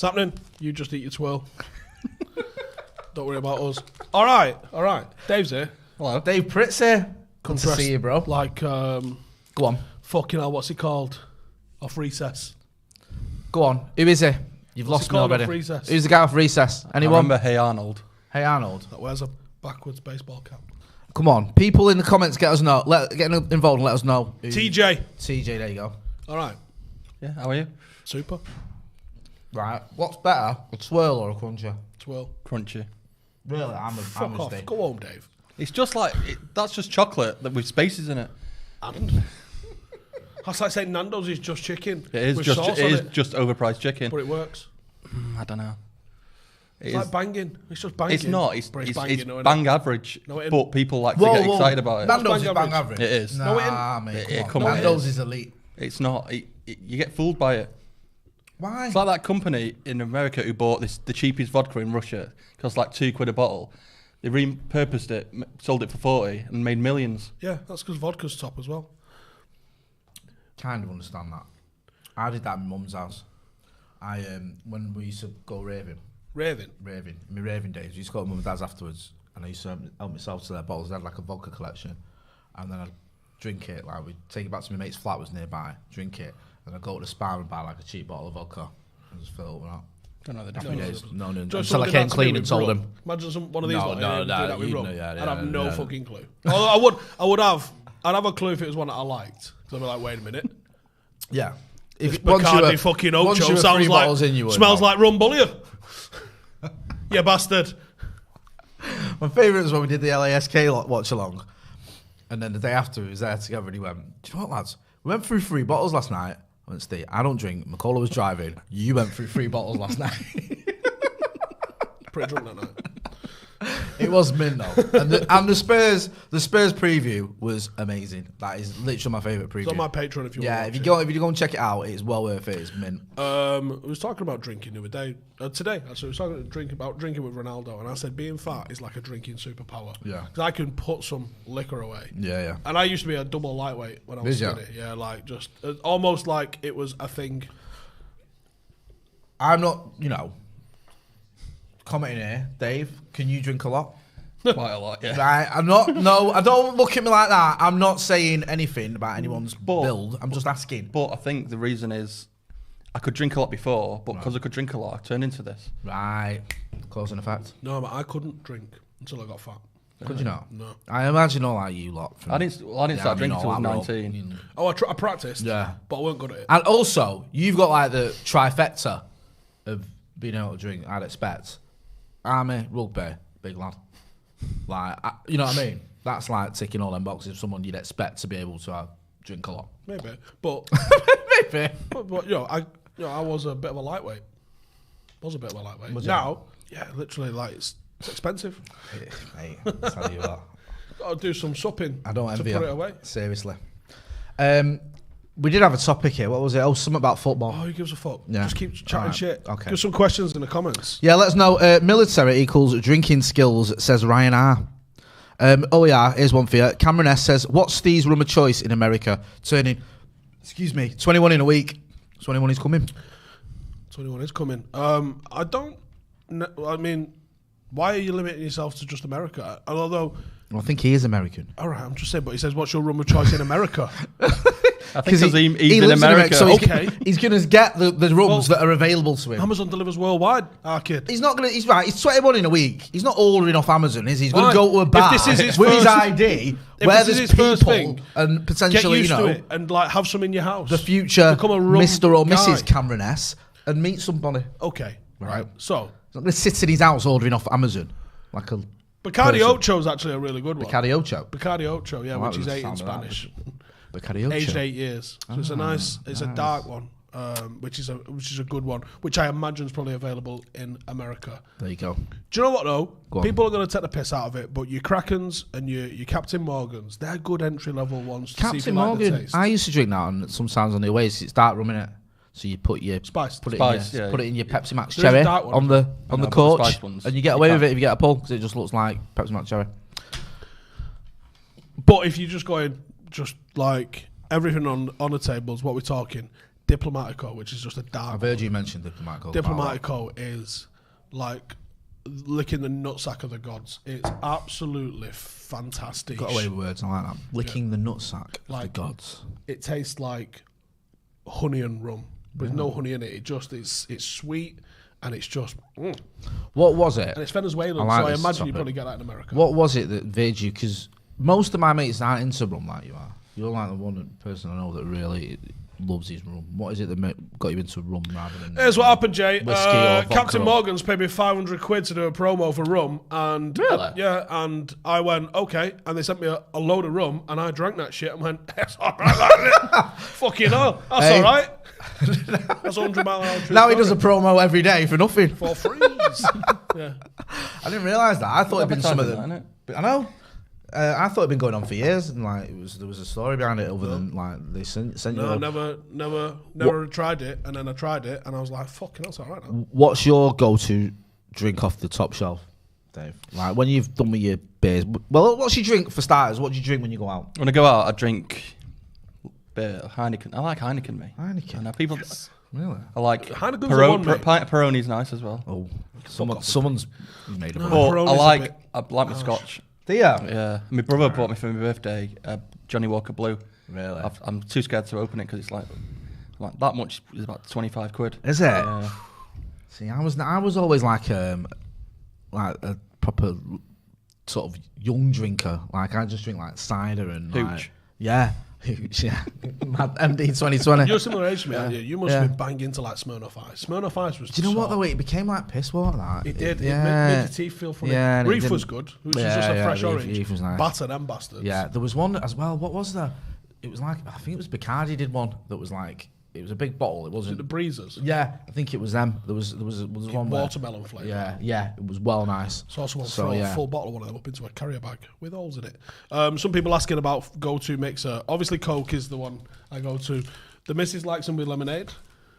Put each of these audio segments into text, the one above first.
It's happening. You just eat your twirl. Don't worry about us. All right. Dave's here. Hello. Dave Pritt's here. Good to see you, bro. Like, Go on. fucking hell, what's he called? Off recess. Go on. Who is he? You've What's lost he me called already. off recess? Who's the guy off recess? Anyone? I remember Hey Arnold. Hey, Arnold. That wears a backwards baseball cap. Come on. People in the comments get involved and let us know. TJ. TJ, there you go. All right. Yeah, how are you? Super. Right. What's better, a twirl or a cruncher? Twirl. Crunchy. Really? I'm Fuck a off. steak. Go home, Dave. It's just like, that's just chocolate with spaces in it. And that's like saying Nando's is just chicken. It is with just sauce it on is just overpriced chicken. But it works. I don't know. It's like banging. It's just banging. It's not. It's banging, no, bang average. No, it but people like to get excited about it. Nando's is Bang bang average. average. It is. Nah, No, it mate. come Come on. on. Nando's is elite. It's not. You get fooled by it. Why? It's like that company in America who bought the cheapest vodka in Russia. Cost like £2 a bottle. They repurposed it, sold it for 40, and made millions. Yeah, that's because vodka's top as well. Kind of understand that. I did that in my mum's house. When we used to go raving, in my raving days, we used to go to mum and dad's afterwards, and I used to help myself to their bottles. They had like a vodka collection, and then I'd drink it. Like we'd take it back to my mate's flat, was nearby, drink it, and I'd go to the Spar and buy like a cheap bottle of vodka and just fill it up with that. Don't know the Happy difference. days. No. Just Until I something came that's clean to do and with told rum. him. Imagine one of these No, like, no, do that with rum. yeah, I'd have no yeah. fucking clue. Although I'd have a clue if it was one that I liked. Because I'd be like, wait a minute. Yeah. This If once Bacardi fucking Ocho sounds like smells like rum bullion. You bastard. My favourite was when we did the LASK watch along, and then the day after we was there together, and he went, "Do you know what, lads? We went through 3 bottles last night." I went, "Steve, I don't drink. McCullough was driving. You went through 3 bottles last night." Pretty drunk that night. It was mint though, and the Spurs preview was amazing. That is literally my favourite preview. It's on my Patreon if you want. Yeah, if you go and check it out, it's well worth it. It's mint. I was talking about drinking the other day. Today, actually, I was talking about drinking with Ronaldo, and I said being fat is like a drinking superpower. Yeah. Because I can put some liquor away. Yeah. And I used to be a double lightweight when I was skinny. Yeah, like just almost like it was a thing. I'm not, commenting here, Dave. Can you drink a lot? Quite a lot, yeah. Right, I'm not. No, I don't look at me like that. I'm not saying anything about anyone's build. I'm just asking. But I think the reason is I could drink a lot before, but because I could drink a lot, I turned into this. Right, cause and effect. No, but I couldn't drink until I got fat. Could you not? No. I imagine all like you lot. I didn't start drinking until I was 19. Oh, I practiced. Yeah. But I weren't good at it. And also, you've got like the trifecta of being able to drink. I'd expect army, rugby, big lad. Like, you know what I mean? That's like ticking all them boxes of someone you'd expect to be able to drink a lot. Maybe. But Maybe. but I was a bit of a lightweight. Was now, yeah, literally like it's expensive. Mate, I'll tell you what. Gotta do some supping. I don't envy to put you. it away. Seriously. We did have a topic here. What was it? Oh, something about football. Oh, who gives a fuck? Yeah. Just keep chatting Alright. shit. Okay. Give some questions in the comments. Yeah, let us know. Military equals drinking skills, says Ryan R. Here's one for you. Cameron S says, what's Steve's rum of choice in America? Turning, 21 in a week. 21 is coming. 21 is coming. I don't know. I mean, why are you limiting yourself to just America? Although, Well, I think he is American. all right, I'm just saying, but he says, what's your rum of choice in America? I think because he's he in lives America. so Okay. he's going to get the rums that are available to him. Amazon delivers worldwide, our kid. He's not going to. He's right. He's 21 in a week. He's not ordering off Amazon, is he? He's going Fine. to go to a bar If this is his with his first- ID, if where this is there's his first people thing, and Get potentially, used to it and like have some in your house. the future Become a rum Mr. or guy. Mrs. Cameron S. and meet somebody. Okay, Right. So, He's not going to sit in his house ordering off Amazon like a Bacardi person. Ocho is actually a really good one. Bacardi Ocho. Bacardi Ocho, yeah, I which like is the 8 in sound of that. Spanish. Bacardi Ocho. Aged 8 years. So it's a nice, dark one, which is a good one, which I imagine is probably available in America. There you go. Do you know what though? Go on. People are going to take the piss out of it, but your Krakens and your Captain Morgans, they're good entry level ones. To see if Captain you like the Morgan. taste. I used to drink that on sometimes on the ways. It's dark rum in it. So you put your Spice. put it Spice, in your, yeah. put it in your Pepsi Max There is a cherry dark one. on the know, but the coach, spice ones, and you get you away with can't. it if you get a pull because it just looks like Pepsi Max cherry. But if you're just going, just like everything on the tables, what we're talking, Diplomatico, which is just a dark. I've heard you mention Diplomatico. Diplomatico is like licking the nutsack of the gods. It's absolutely fantastic. Got away with words, I like that. Licking the nutsack like, of the gods. It tastes like honey and rum. There's no honey in it. It's sweet and it's just. What was it? And it's Venezuelan, like so I imagine topic. you probably get that in America. What was it that made you? Because most of my mates aren't into rum like you are. You're like the one person I know that really loves his rum. What is it that got you into rum rather than? Here's what happened, Jay. Whiskey or Captain vodka? Morgan's paid me 500 quid to do a promo for rum, and Really? and I went okay, and they sent me a load of rum, and I drank that shit and went, that's all right, fucking hell, that's all right. That's 100 mile an hour. Now he does a promo every day for nothing. For free. Yeah. I didn't realise that. I thought it'd been some of Advertising them. that, innit? I know. I thought it'd been going on for years, and like there was a story behind it. Other than like they sent you. No, never tried it, and then I tried it, and I was like, fucking hell, that's all right now. What's your go-to drink off the top shelf, Dave? Like when you've done with your beers. Well, what's your drink for starters? What do you drink when you go out? When I go out, I drink beer, Heineken. I like Heineken, mate. Heineken. I know people. Really? I like Heineken's the one, mate. pint of Peroni's nice as well. Oh, someone's made a No. Or Peroni's I like my Scotch. Do you? Yeah, my brother bought me for my birthday Johnny Walker Blue. Really? I'm too scared to open it because it's like that much is about 25 quid. Is it? Yeah. See, I was always like a proper sort of young drinker. Like I just drink like cider and Hooch. like, yeah, hooch, yeah. Mad MD 2020. You're similar age to me, aren't you? You must have been banging into like Smirnoff Ice. Smirnoff Ice was. Do you know what though? It became like piss water. That It did. Yeah. It made your teeth feel funny. Yeah, and it Reef didn't- was good, which was Yeah, just a yeah, fresh Reef- orange. Reef was nice. Batter them bastards. Yeah, there was one as well. What was there? It was like I think it was Bacardi did one that was like it was a big bottle. It Was it wasn't. the breezers? Yeah, I think it was them. There was one where, Watermelon flavour. yeah, it was well nice. So someone So, throw yeah. a full bottle of one of them up into a carrier bag with holes in it. Some people asking about go-to mixer. Obviously, Coke is the one I go to. The missus likes them with lemonade.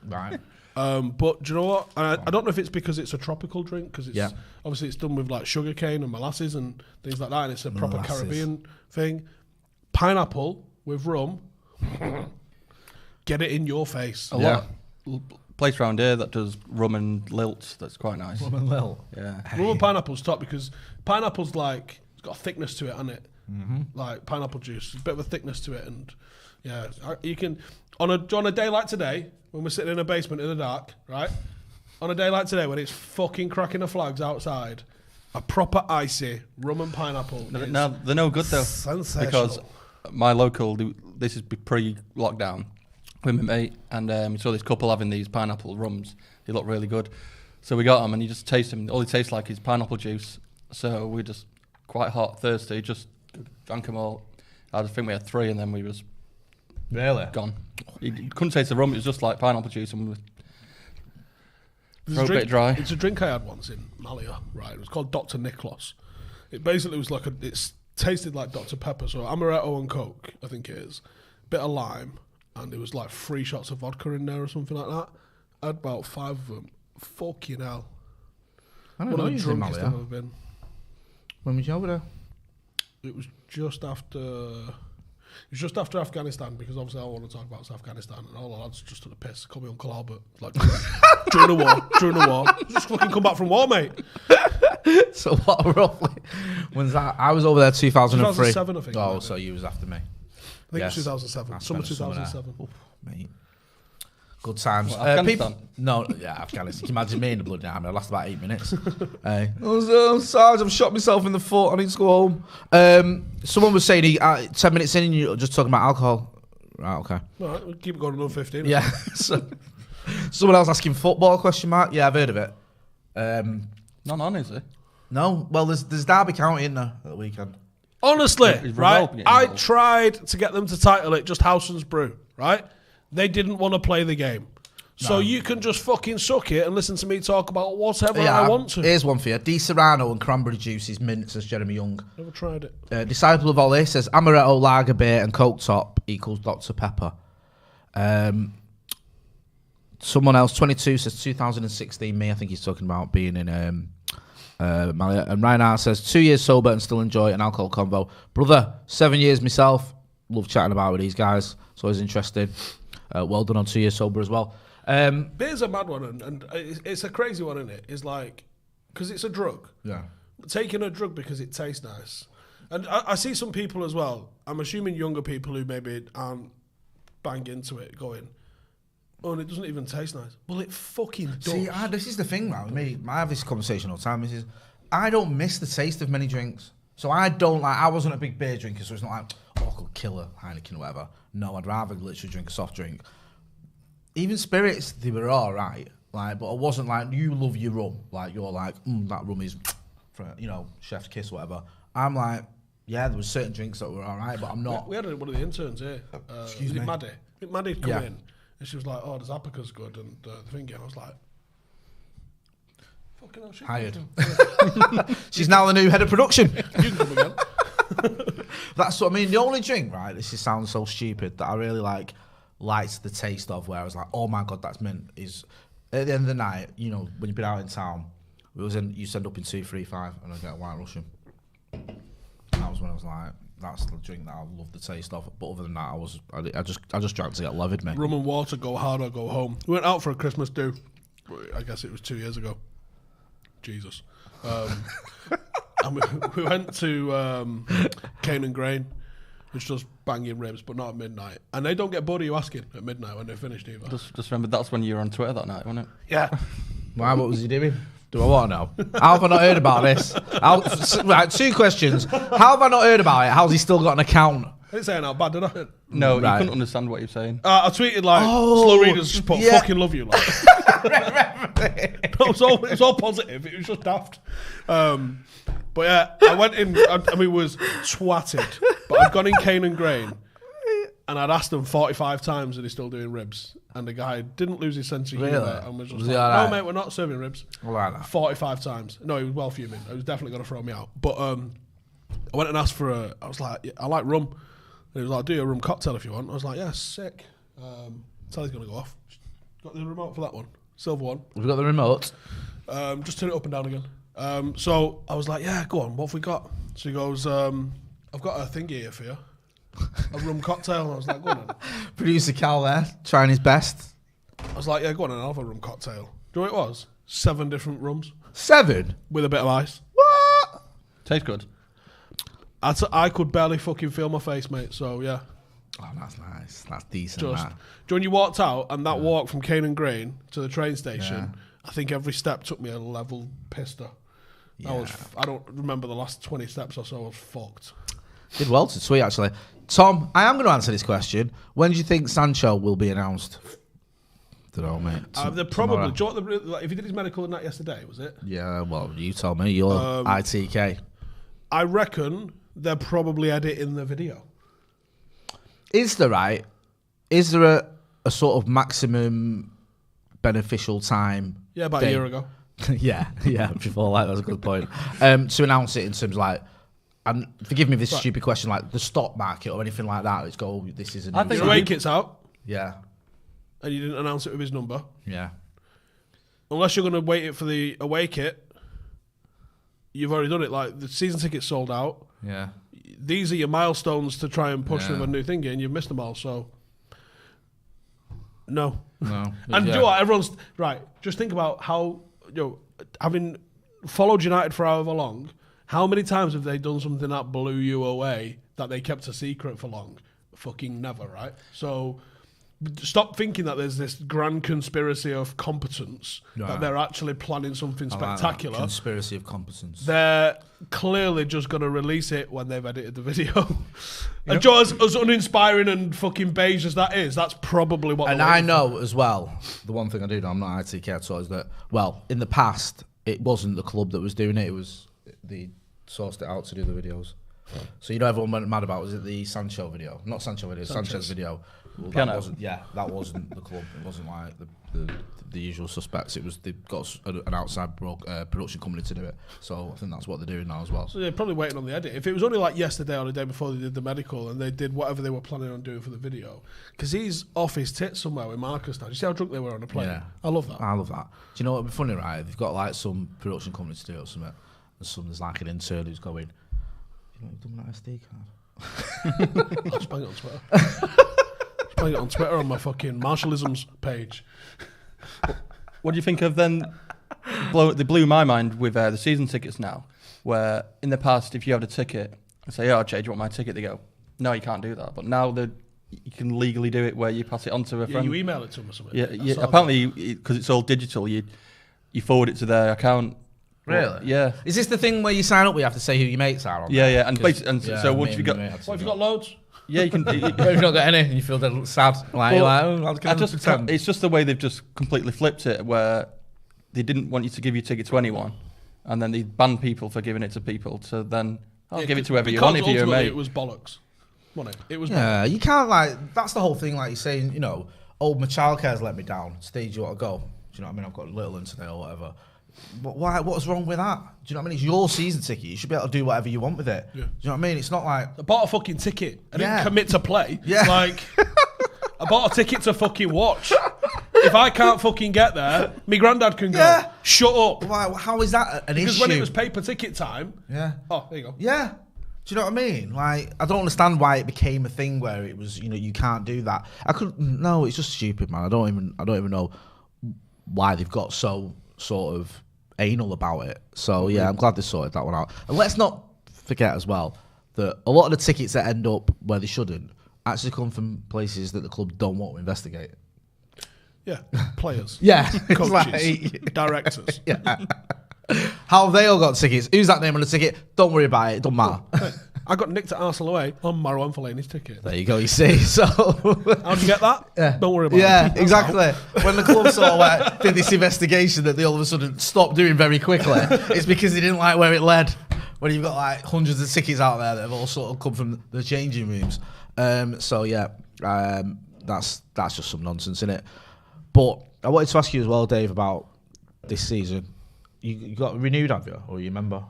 Right. But do you know what? I don't know if it's because it's a tropical drink, because it's Yeah. obviously it's done with like sugar cane and molasses and things like that, and it's a proper Molasses. Caribbean thing. Pineapple with rum. Get it in your face. A lot. Place around here that does rum and lilt. That's quite nice. Rum and Lil. Yeah. Rum and pineapple's top because pineapple's like it's got a thickness to it, hasn't it? Like pineapple juice, a bit of a thickness to it, and yeah, you can on a day like today when we're sitting in a basement in the dark, right? On a day like today when it's fucking cracking the flags outside, a proper icy rum and pineapple. No, they're no good though. Sensational. Because my local, this is pre-lockdown, with my mate, and we saw this couple having these pineapple rums. They look really good. So we got them, and you just taste them. All they taste like is pineapple juice. So we just, quite hot, thirsty, just drank them all. I think we had 3, and then we was Really? gone. You couldn't taste the rum, it was just like pineapple juice, and we There's throat a bit dry. It's a drink I had once in Malia, right? It was called Dr. Nicholas. It basically was like it tasted like Dr. Pepper, so amaretto and Coke, I think it is. Bit of lime, and it was like 3 shots of vodka in there or something like that. I had about 5 of them. Fucking hell. I don't One know. of the You was in drunkest I've Malia. ever been. When was you over there? It was just after. It was just after Afghanistan, because obviously I want to talk about Afghanistan, and all the lads just took the piss. Call me Uncle Albert. Like during the war. Just fucking come back from war, mate. So what roughly? When's that? I was over there 2003. 2007, I think. Oh, maybe. so you was after me. I think Yes. it was 2007. I Summer spent a summer there. 2007. Oof, mate. Good times. What, Afghanistan? No, yeah, Afghanistan. Can you imagine me in the bloody army? I lasted about 8 minutes. Sarge, I've shot myself in the foot. I need to go home. Someone was saying 10 minutes in and you're just talking about alcohol. Right, okay. All right, we'll keep it going another 15. Yeah. So, someone else asking football, question mark? Yeah, I've heard of it. Not on, is it? No, well, there's Derby County in there at the weekend. Honestly, Is right? Revolve getting I involved? tried to get them to title it just Howson's Brew, right? They didn't want to play the game. So you can just fucking suck it and listen to me talk about whatever I want to. Here's one for you. Di Serrano and cranberry juice is mint, says Jeremy Young. Never tried it. Disciple of Ollie says amaretto, lager beer and Coke top equals Dr. Pepper. Someone else, 22, says 2016. Me, I think he's talking about being in Malia. And Reinhard says 2 years sober and still enjoy an alcohol convo. Brother, 7 years myself. Love chatting about with these guys. It's always interesting. well done on 2 years sober as well. Beer's a mad one, and it's a crazy one, isn't it? It's like, because it's a drug. Yeah. Taking a drug because it tastes nice. And I see some people as well, I'm assuming younger people who maybe aren't bang into it, going, oh, and it doesn't even taste nice. Well, it fucking does. See, this is the thing, man. With me, I have this conversation all the time. I don't miss the taste of many drinks. So I wasn't a big beer drinker, so it's not like, oh, I could kill a Heineken or whatever. No, I'd rather literally drink a soft drink. Even spirits, they were all right. Like, but I wasn't like, you love your rum. Like, you're like, that rum is, for, chef's kiss or whatever. I'm like, yeah, there were certain drinks that were all right, but I'm not. We had one of the interns here. Excuse me? Maddie. I think Maddie'd come in, and she was like, oh, does Apica's good? And the thing, I was like, fucking hell, shit. Hired. She's now the new head of production. You can come again. That's what I mean. The only drink, right, sounds so stupid, that I really liked the taste of, where I was like, oh my God, that's mint, is at the end of the night, when you've been out in town, you end up in 235 and I get a White Russian. That was when I was like, that's the drink that I love the taste of. But other than that, I just drank to get levered, mate. Rum and water, go hard or go home. We went out for a Christmas do. I guess it was 2 years ago. Jesus. And we went to Cane and Grain, which does banging ribs, but not at midnight. And they don't get bored of you asking at midnight when they're finished either. Just remember, that's when you were on Twitter that night, wasn't it? Yeah. Why? What was he doing? Do I want to know? How have I not heard about this? Right, 2 questions. How have I not heard about it? How's he still got an account? I didn't say it out bad, did I? No, you couldn't understand what you're saying. I tweeted like, slow readers just put fucking love you. Like. It was all positive. It was just daft. But yeah, I went in, we was twatted. But I'd gone in Cane and Grain, and I'd asked him 45 times and he's still doing ribs. And the guy didn't lose his sense of humour and was just like, no, mate, we're not serving ribs. Like that. 45 times. No, he was well fuming. He was definitely going to throw me out. But I went and asked for I was like, I like rum. And he was like, do a rum cocktail if you want. I was like, yeah, sick. Telly's going to go off. Got the remote for that one. Silver one. We've got the remote. Just turn it up and down again. So I was like, yeah, go on. What have we got? So he goes, I've got a thingy here for you. A rum cocktail. And I was like, go on then. Producer Cal there, trying his best. I was like, yeah, go on and I'll have a rum cocktail. Do you know what it was? 7 different rums. 7? With a bit of ice. What? Tastes good. I could barely fucking feel my face, mate. So, yeah. Oh, that's nice. That's decent, Just, man. when you walked out, and that walk from Cane and Grain to the train station, I think every step took me a level pister. Yeah. I don't remember the last 20 steps or so. I was fucked. Did well to tweet, actually. Tom, I am going to answer this question. When do you think Sancho will be announced? Don't know, mate. They're probably. Do you know what if he did his medical and that yesterday, was it? Yeah, well, you tell me. You're ITK. I reckon they're probably editing the video. Is there a sort of maximum beneficial time? Yeah, about a year ago. yeah, before that was a good point. To announce it in terms of like, and forgive me this stupid question, like the stock market or anything like that. Let's go. This is a new. I think the away kit's out. Yeah. And you didn't announce it with his number. Yeah. Unless you're going to wait it for the away kit, you've already done it. Like the season ticket's sold out. Yeah. These are your milestones to try and push them a new thing, and you've missed them all. So, no. And you know what? Everyone's right. Just think about how having followed United for however long, how many times have they done something that blew you away that they kept a secret for long? Fucking never, right? So. Stop thinking that there's this grand conspiracy of competence, that they're actually planning something spectacular. Like conspiracy of competence. They're clearly just going to release it when they've edited the video. And just as uninspiring and fucking beige as that is, that's probably what. And I know as well, the one thing I do know, I'm not ITK at all, is that, well, in the past, it wasn't the club that was doing it, it was they sourced it out to do the videos. So everyone went mad about, was it the Sancho video? Not Sancho video, Sanchez video. Well, that wasn't the club. It wasn't like the usual suspects. It was they've got an outside production company to do it. So I think that's what they're doing now as well. So they're probably waiting on the edit. If it was only like yesterday or the day before they did the medical and they did whatever they were planning on doing for the video, because he's off his tits somewhere with Marcus now. Do you see how drunk they were on the plane? Yeah. I love that. I love that. Do you know what would be funny, right? They've got like some production company to do it or something, and there's like an intern who's going, you know, you've done that SD card. I'll just bang it on Twitter. playing it on Twitter on my fucking Marshallisms page. What do you think of then? They blew my mind with the season tickets now, where in the past, if you had a ticket, I say, "Oh, Jay, do you want my ticket?" They go, "No, you can't do that." But now you can legally do it, where you pass it on to a friend. You email it to them or something. Yeah. Apparently, because it's all digital, you forward it to their account. Really? Yeah. Is this the thing where you sign up? We have to say who your mates are. On Yeah. And so once you got, if you've got loads. Yeah, you can. If you've not got any, and you feel dead sad. It's just the way they've just completely flipped it, where they didn't want you to give your ticket to anyone, and then they banned people for giving it to people. So then, give it to whoever you want if you're a mate. It was bollocks. Wasn't it? It was. Yeah, bollocks. you can't that's the whole thing. Like you're saying, my childcare's let me down. Stage you want to go. Do you know what I mean? I've got a little in today or whatever. But why? What's wrong with that? Do you know what I mean? It's your season ticket. You should be able to do whatever you want with it. Yeah. Do you know what I mean? It's not like I bought a fucking ticket. I didn't commit to play. Yeah. Like I bought a ticket to fucking watch. If I can't fucking get there, my granddad can go. Yeah. Shut up. Why? How is that an issue? Because when it was paper ticket time. Yeah. Oh, there you go. Yeah. Do you know what I mean? Like, I don't understand why it became a thing where it was, you can't do that. No, it's just stupid, man. I don't even know why they've got so sort of anal about it. So yeah, I'm glad they sorted that one out. And let's not forget as well that a lot of the tickets that end up where they shouldn't actually come from places that the club don't want to investigate. Yeah, players. Yeah, coaches, directors. Yeah. How have they all got tickets? Who's that name on the ticket? Don't worry about it. It don't matter. I got nicked at Arsenal away on Marwan Fellaini's ticket. There you go. You see. So how'd you get that? Yeah. Don't worry about it. Yeah, exactly. When the club sort of did this investigation that they all of a sudden stopped doing very quickly, it's because they didn't like where it led. When you've got like hundreds of tickets out there that have all sort of come from the changing rooms. So yeah, that's just some nonsense, isn't it? But I wanted to ask you as well, Dave, about this season. You got renewed, have you? Or you remember?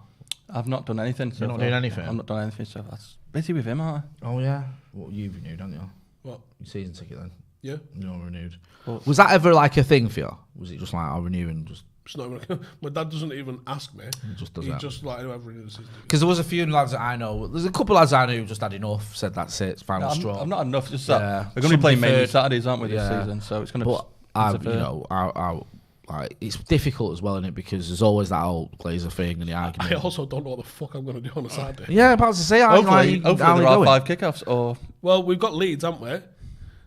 I've not done anything. You're not doing anything? I've not done anything so far. Busy with him, aren't I? Oh, yeah. Well, you've renewed, haven't you? What? Your season ticket then? Yeah. You're renewed. Well, was that ever like a thing for you? Was it just like, I'll renew and just... It's not even, my dad doesn't even ask me. He just does He that. just like, whoever renews the season ticket. Because there was a few lads that I know. There's a couple lads I knew who just had enough, said that's it, it's final straw. I'm not enough. Just Yeah. that. We're going to be playing mainly Third. Saturdays, aren't we, this season? So it's going to But like, it's difficult as well, isn't it? Because there's always that old Glazer thing and the argument. I also don't know what the fuck I'm going to do on a Saturday. Yeah, I'm about to say, hopefully there are 5 kickoffs. Or Well, we've got Leeds, haven't we?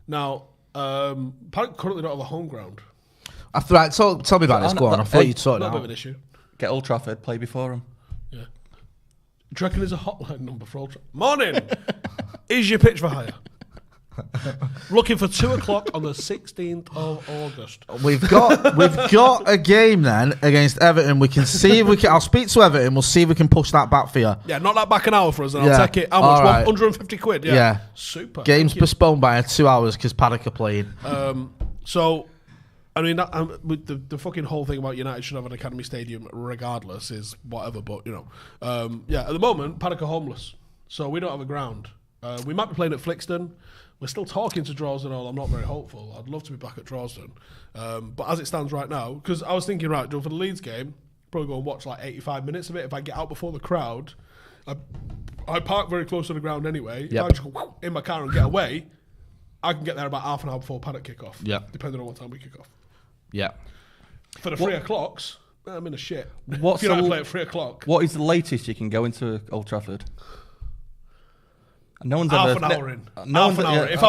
Now, Paddock currently don't have a home ground. Right, tell me about this. Go on. I thought you'd sort it Not a bit out. of an issue. get Old Trafford, play before them. Yeah. Do you reckon there's a hotline number for Old Trafford? Morning! Is your pitch for hire? Looking for 2 o'clock on the 16th of August. We've got a game then against Everton. We can see if we can. I'll speak to Everton. We'll see if we can push that back for you. Yeah, knock that back an hour for us, and Yeah. I'll take it. How much? All right. 150 quid. Yeah. Yeah. Super. Game's Thank you. postponed by 2 hours because Paddock are playing. So, I mean, with the fucking whole thing about United should have an academy stadium regardless is whatever. But yeah, at the moment Paddock are homeless, so we don't have a ground. We might be playing at Flixton. We're still talking to Drorsden. I'm not very hopeful. I'd love to be back at Drorsden, but as it stands right now, because I was thinking, right, for the Leeds game, probably go and watch like 85 minutes of it. If I get out before the crowd, I park very close to the ground anyway. Yep. If I just go in my car and get away, I can get there about half an hour before Paddock kick off. Yeah. Depending on what time we kick off. Yeah. For the 3 o'clocks, I'm in a shit. What's if you don't the- play at 3 o'clock, What is the latest you can go into Old Trafford? No one's half ever an hour in. No Half one's an hour. Yeah, If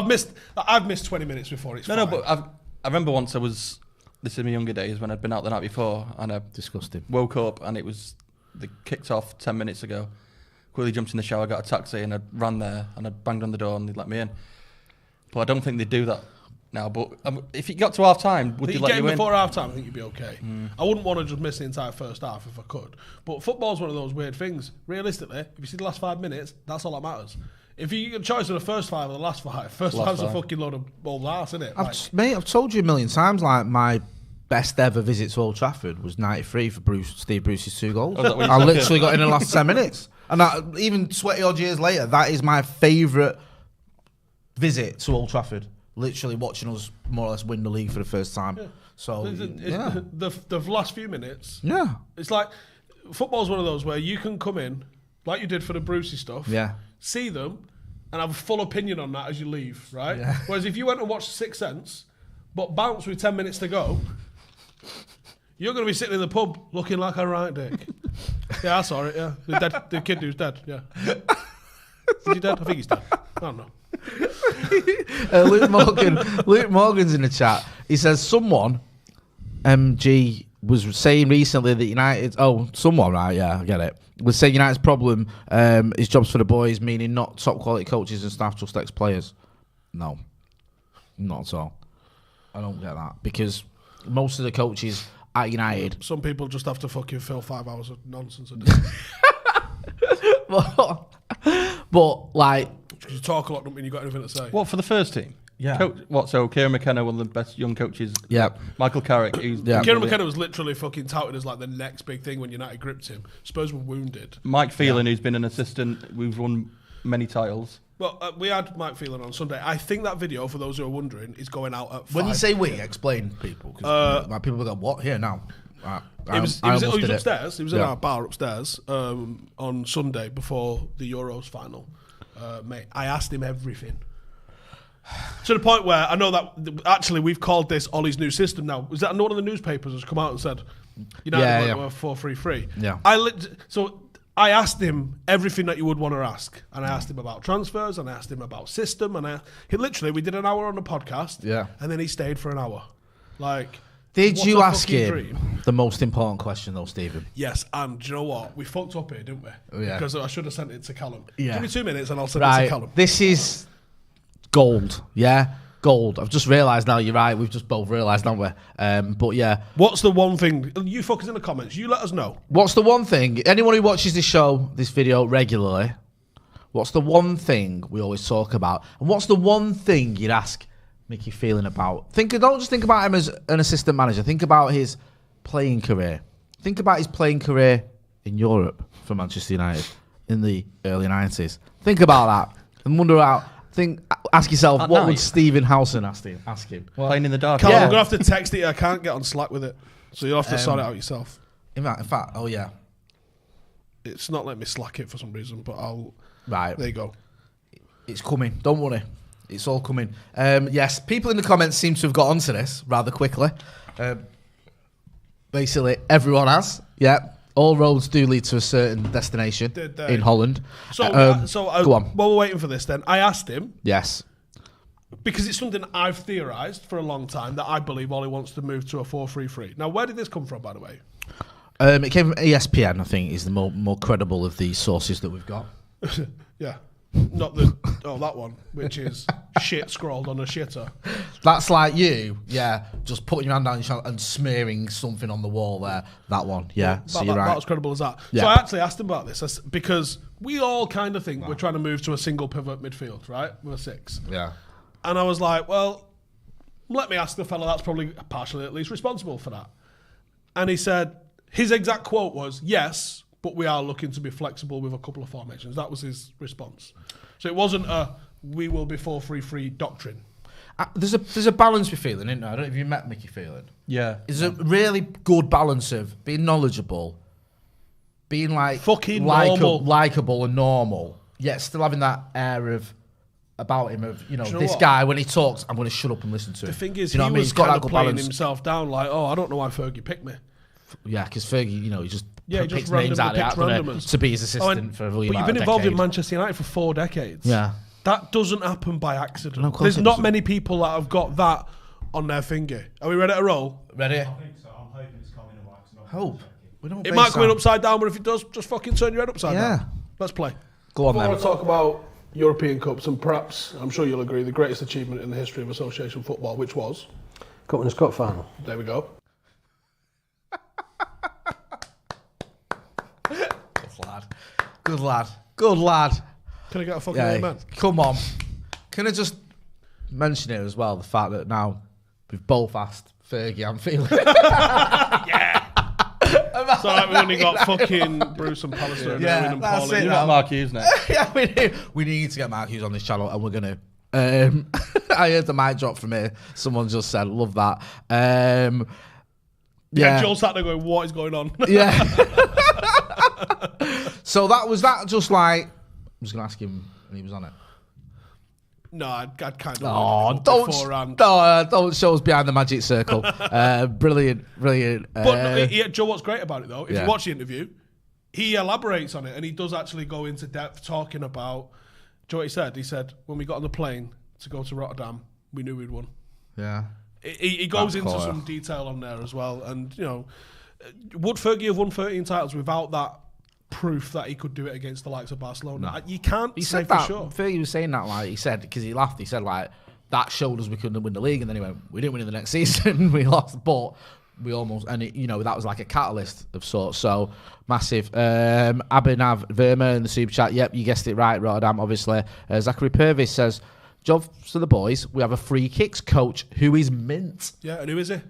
I've missed 20 minutes before it's no, fine. but I remember once this is my younger days when I'd been out the night before and I Disgusting. woke up and they kicked off 10 minutes ago. Quickly jumped in the shower, got a taxi and I ran there and I banged on the door and they let me in. But I don't think they do that now. But if it got to half time, would I they think let you you get in in? before half time, I think you'd be okay. I wouldn't want to just miss the entire first half if I could. But football's one of those weird things. Realistically, if you see the last 5 minutes, that's all that matters. If you get a choice of the first 5 or the last 5, first Last 5's a 5. fucking load of old arse, isn't it? I've told you a million times, like, my best ever visit to Old Trafford was 93 for Steve Bruce's 2 goals. Oh, is that what you I said? literally got in the last 10 minutes. And even 20 odd years later, that is my favourite visit to Old Trafford. Literally watching us more or less win the league for the first time. Yeah. So, yeah. The last few minutes, Yeah. it's like football's one of those where you can come in, like you did for the Brucey stuff, Yeah. see them, and have a full opinion on that as you leave, right? Yeah. Whereas if you went and watched Sixth Sense, but bounce with 10 minutes to go, you're going to be sitting in the pub looking like a right dick. Yeah, I saw it, yeah. The kid who's dead, yeah. Is he dead? I think he's dead. I don't know. Luke Morgan's in the chat. He says, someone, MG, was saying recently that United... Oh, someone, right, yeah, I get it. Was saying United's problem is jobs for the boys, meaning not top quality coaches and staff, just ex-players. No. Not at all. I don't get that. Because most of the coaches at United... Some people just have to fucking fill 5 hours of nonsense a day. but like... You talk a lot, don't mean you got anything to say. What, for the first team? Yeah. So Kieran McKenna, one of the best young coaches. Yeah. Michael Carrick. Kieran McKenna was literally fucking touted as like the next big thing when United gripped him. Spurs were wounded. Mike Phelan, who's been an assistant, we've won many titles. Well, we had Mike Phelan on Sunday. I think that video, for those who are wondering, is going out at 5. When you say we, explain people. Because people go, what? Here now. He was upstairs. He was in our bar upstairs on Sunday before the Euros final. Mate, I asked him everything. To the point where I know that actually we've called this Ollie's new system now. Was that one of the newspapers has come out and said, United were 4-3-3? Yeah. So I asked him everything that you would want to ask. And I asked him about transfers, and I asked him about system, and we did an hour on the podcast. Yeah. And then he stayed for an hour. Like... Did what you a ask fucking him dream. the most important question, though, Stephen? Yes, and do you know what? We fucked up here, didn't we? Yeah. Because I should have sent it to Callum. Yeah. Give me 2 minutes and I'll send it to Callum. This is gold, yeah? Gold. I've just realised now, you're right, we've just both realised, haven't we? But yeah. What's the one thing... You fuckers in the comments, you let us know. What's the one thing... Anyone who watches this show, this video regularly, what's the one thing we always talk about? And what's the one thing you'd ask Mickey Phelan about? Don't just think about him as an assistant manager. Think about his playing career. Think about his playing career in Europe for Manchester United in the early 90s. Think about that and wonder out. Ask yourself, At what night? would Stephen Howson ask him? Playing in the dark. Callum, Yeah. I'm going to have to text it. I can't get on Slack with it. So you'll have to sort it out yourself. In fact, oh yeah. It's not letting me Slack it for some reason, but I'll... Right. There you go. It's coming. Don't worry. It's all coming. Yes, people in the comments seem to have got onto this rather quickly. Basically, everyone has. Yeah. All roads do lead to a certain destination in Holland. So, go on. While we're waiting for this then, I asked him, Yes. because it's something I've theorised for a long time, that I believe Ollie wants to move to a 4-3-3. Now, where did this come from, by the way? It came from ESPN, I think, is the more credible of the sources that we've got. Yeah. Not that one, which is shit scrawled on a shitter. That's like you, just putting your hand down your channel and smearing something on the wall there. That one, yeah. So you're right. That was credible as that. Yeah. So I actually asked him about this because we all kind of think we're trying to move to a single pivot midfield, right? We're 6. Yeah. And I was like, well, let me ask the fella that's probably partially at least responsible for that. And he said, his exact quote was, yes, but we are looking to be flexible with a couple of formations. That was his response. So it wasn't a we will be 4-3-3 doctrine. There's a balance with Phelan, isn't there? I don't know if you met Mickey Phelan. Yeah. There's a really good balance of being knowledgeable, being like fucking likable and normal, yet still having that air about him of, you know this what? Guy, when he talks, I'm going to shut up and listen to him. The thing is, you know he was got kind that of playing balance. himself down like, oh, I don't know why Fergie picked me. Yeah, because Fergie, he just picks randomly names out of it to be his assistant for a But you've been involved in Manchester United for 4 decades. Yeah. That doesn't happen by accident. No, There's not many people that have got that on their finger. Are we ready to roll? Ready? I think so. I'm hoping it's coming in wax. Hope. We don't It might come in upside down, but if it does, just fucking turn your head upside down. Let's play. Go on I then. want to talk about European Cups and perhaps, I'm sure you'll agree, the greatest achievement in the history of association football, which was... Cup Winners' Cup final. There we go. Good lad. Can I get a fucking amen? Come on. Can I just mention here as well the fact that now we've both asked Fergie and Phelan. It's alright, we've only got fucking Bruce and Pallister and that's Paulie. it. You got Mark Hughes next. Yeah, we need to get Mark Hughes on this channel, and we're going to. I heard the mic drop from here. Someone just said, love that. Yeah, Joel sat there going, what is going on? Yeah. So that was that just like... I was going to ask him when he was on it. No, I'd kind of. Oh, beforehand. don't show us behind the magic circle. Brilliant. But Joe, what's great about it though, if you watch the interview, he elaborates on it and he does actually go into depth talking about. Joe, what he said? He said when we got on the plane to go to Rotterdam, we knew we'd won. Yeah. He goes into some detail on there as well, and would Fergie have won 13 titles without that proof that he could do it against the likes of Barcelona? No. You can't say for sure. Fergie was saying that, like he said, because he laughed. He said like that showed us we couldn't win the league, and then he went, we didn't win in the next season, we lost, but we almost, and that was like a catalyst of sorts. So massive. Abhinav Verma in the super chat. Yep, you guessed it right. Rotterdam, obviously. Zachary Purvis says, job to the boys. We have a free kicks coach who is mint. Yeah, and who is he?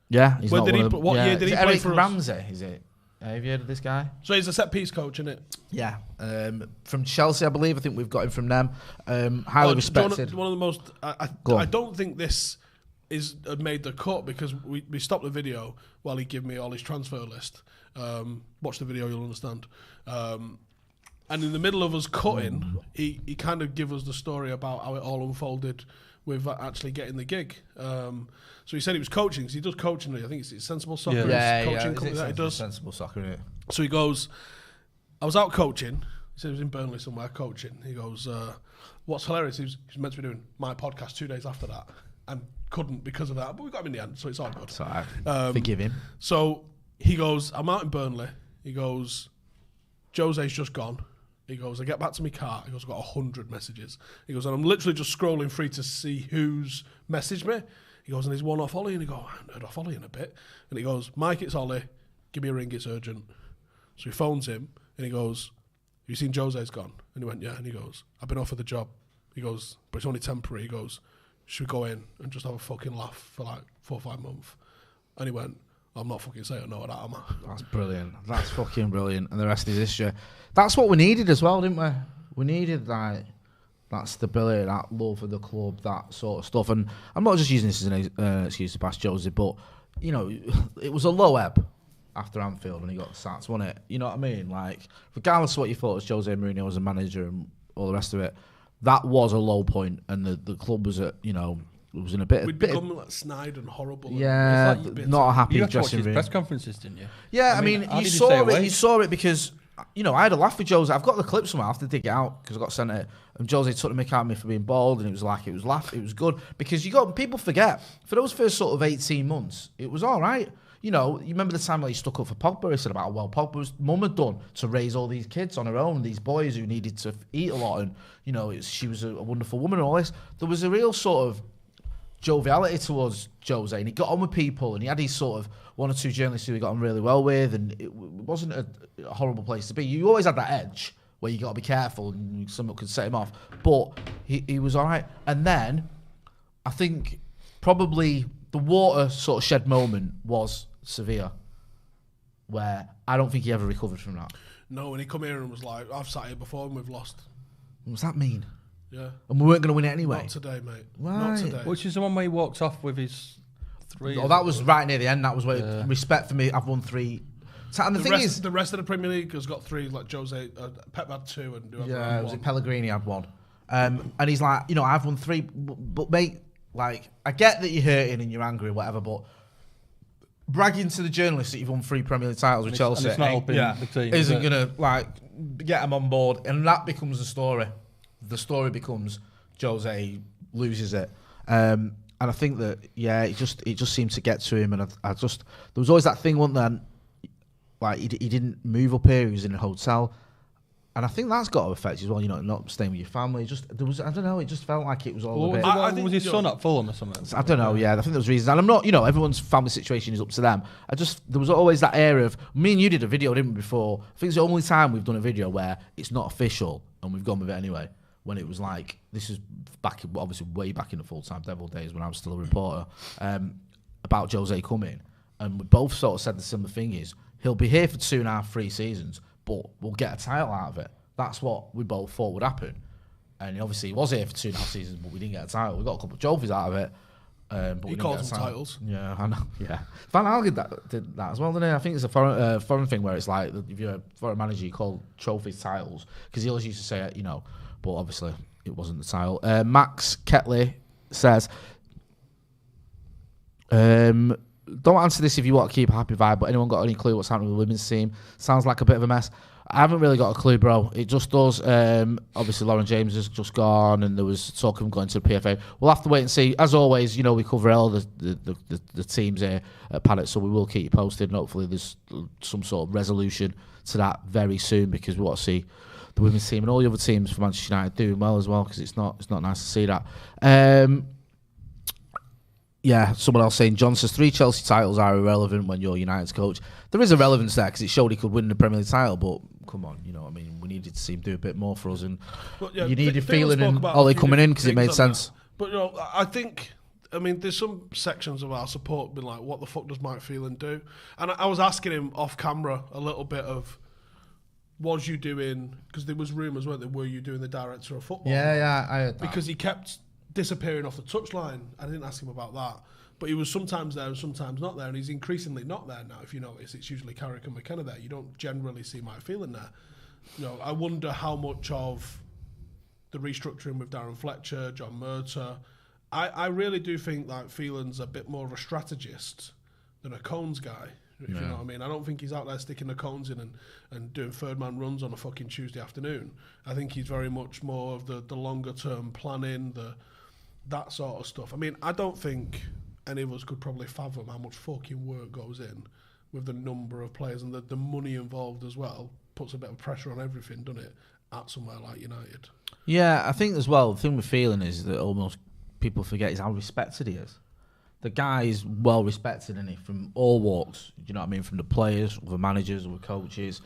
Yeah, he's what year did he play Eric for us? Ramsey, is it? Have you heard of this guy? So he's a set piece coach, isn't it? Yeah, from Chelsea, I believe. I think we've got him from them. Highly respected. One of the most. I don't think this is made the cut because we stopped the video while he gave me all his transfer list. Watch the video, you'll understand. And in the middle of us cutting, he kind of gave us the story about how it all unfolded with actually getting the gig. So he said he was coaching, because he does coaching. I think it's Sensible Soccer. Coaching company that he does. Sensible Soccer, isn't it? So he goes, I was out coaching. He said he was in Burnley somewhere coaching. He goes, what's hilarious, he was meant to be doing my podcast 2 days after that and couldn't because of that. But we got him in the end, so it's all good. It's all right. Forgive him. So he goes, I'm out in Burnley. He goes, Jose's just gone. He goes, I get back to my car. He goes, I've got 100 messages. He goes, and I'm literally just scrolling through to see who's messaged me. He goes, and he's one off Ollie. And he goes, I haven't heard off Ollie in a bit. And he goes, Mike, it's Ollie. Give me a ring, it's urgent. So he phones him, and he goes, have you seen Jose's gone? And he went, yeah. And he goes, I've been offered the job. He goes, but it's only temporary. He goes, should we go in and just have a fucking laugh for like 4 or 5 months? And he went, I'm not fucking saying no to that, am I? That's brilliant. That's fucking brilliant. And the rest is history. That's what we needed as well, didn't we? We needed like that stability, that love for the club, that sort of stuff. And I'm not just using this as an excuse to bash Josie, but, it was a low ebb after Anfield and he got sacked, wasn't it? You know what I mean? Like, regardless of what you thought as Jose Mourinho as a manager and all the rest of it, that was a low point and the club was at, it was in a bit. We'd become like snide and horrible. Yeah, not a happy dressing room. Press conferences, didn't you? Yeah, I mean you saw it because I had a laugh with Jose. I've got the clip somewhere. I have to dig it out because I got sent it. And Jose took the mick out of me for being bald, and it was good because people forget for those first sort of 18 months, it was all right. You remember the time when he stuck up for Pogba? He said about how well Pogba's mum had done to raise all these kids on her own, these boys who needed to eat a lot, and she was a wonderful woman and all this. There was a real sort of joviality towards Jose, and he got on with people, and he had his sort of 1 or 2 journalists who he got on really well with, and it wasn't a horrible place to be. You always had that edge where you got to be careful and someone could set him off, but he was all right. And then I think probably the water sort of shed moment was Sevilla, where I don't think he ever recovered from that. No, and he come here and was like, I've sat here before and we've lost. What does that mean? Yeah. And we weren't going to win it anyway? Not today, mate. Right. Not today. Which is the one where he walked off with his 3. Oh, that was right near the end. That was where respect for me. I've won 3. And the rest of the Premier League has got 3. Like Jose, Pep had 2, and it was Pellegrini had 1. And he's like, I've won 3, but mate, like I get that you're hurting and you're angry, or whatever, but bragging to the journalists that you've won 3 Premier League titles with Chelsea, and it's not helping the team, isn't gonna like get them on board, and that becomes the story. The story becomes Jose loses it. And I think that it just seemed to get to him, and I just there was always that thing, wasn't there? Like he didn't move up here; he was in a hotel, and I think that's got to affect you as well. Not staying with your family. Just there was, I don't know. It just felt like it was all a bit. I think was his son at Fulham or something? I don't know. Yeah, I think there was reasons, and I'm not. Everyone's family situation is up to them. There was always that area of me and you did a video, didn't we? Before I think it's the only time we've done a video where it's not official and we've gone with it anyway. When it was like, this is back, obviously way back in the full-time Devil days when I was still a reporter, about Jose coming. And we both sort of said the similar thing is, he'll be here for 2.5, 3 seasons, but we'll get a title out of it. That's what we both thought would happen. And obviously he was here for 2.5 seasons, but we didn't get a title. We got a couple of trophies out of it. But he calls them titles. Yeah, I know. Yeah, Van Gaal did that as well, didn't he? I think it's a foreign thing where it's like if you're a foreign manager, you call trophies titles because he always used to say it, But obviously, it wasn't the title. Max Ketley says, don't answer this if you want to keep a happy vibe, but anyone got any clue what's happening with the women's team? Sounds like a bit of a mess. I haven't really got a clue, bro. It just does. Obviously, Lauren James has just gone, and there was talk of him going to the PFA. We'll have to wait and see. As always, we cover all the teams here at Paddock, so we will keep you posted, and hopefully there's some sort of resolution to that very soon, because we want to see the women's team and all the other teams for Manchester United doing well as well, because it's not nice to see that. Yeah, someone else saying, John says 3 Chelsea titles are irrelevant when you're United's coach. There is a relevance there because it showed he could win the Premier League title, but come on, we needed to see him do a bit more for us, and you needed Phelan and Ollie coming in because it made sense. But I think, there's some sections of our support been like, what the fuck does Mike Phelan do? And I was asking him off camera a little bit of, was you doing, because there was rumours, weren't there, were you doing the director of football? Yeah, I heard that. Because he kept disappearing off the touchline. I didn't ask him about that. But he was sometimes there and sometimes not there, and he's increasingly not there now. If you notice, it's usually Carrick and McKenna there. You don't generally see Mike Phelan there. I wonder how much of the restructuring with Darren Fletcher, John Murtagh, I really do think that Phelan's a bit more of a strategist than a Cones guy. If you know what I mean. I don't think he's out there sticking the cones in and doing third man runs on a fucking Tuesday afternoon. I think he's very much more of the longer term planning, that sort of stuff. I don't think any of us could probably fathom how much fucking work goes in with the number of players, and the money involved as well puts a bit of pressure on everything, doesn't it, at somewhere like United. Yeah, I think as well, the thing with Phelan is that almost people forget is how respected he is. The guy is well respected, isn't he, from all walks, you know what I mean, from the players, the managers, the coaches.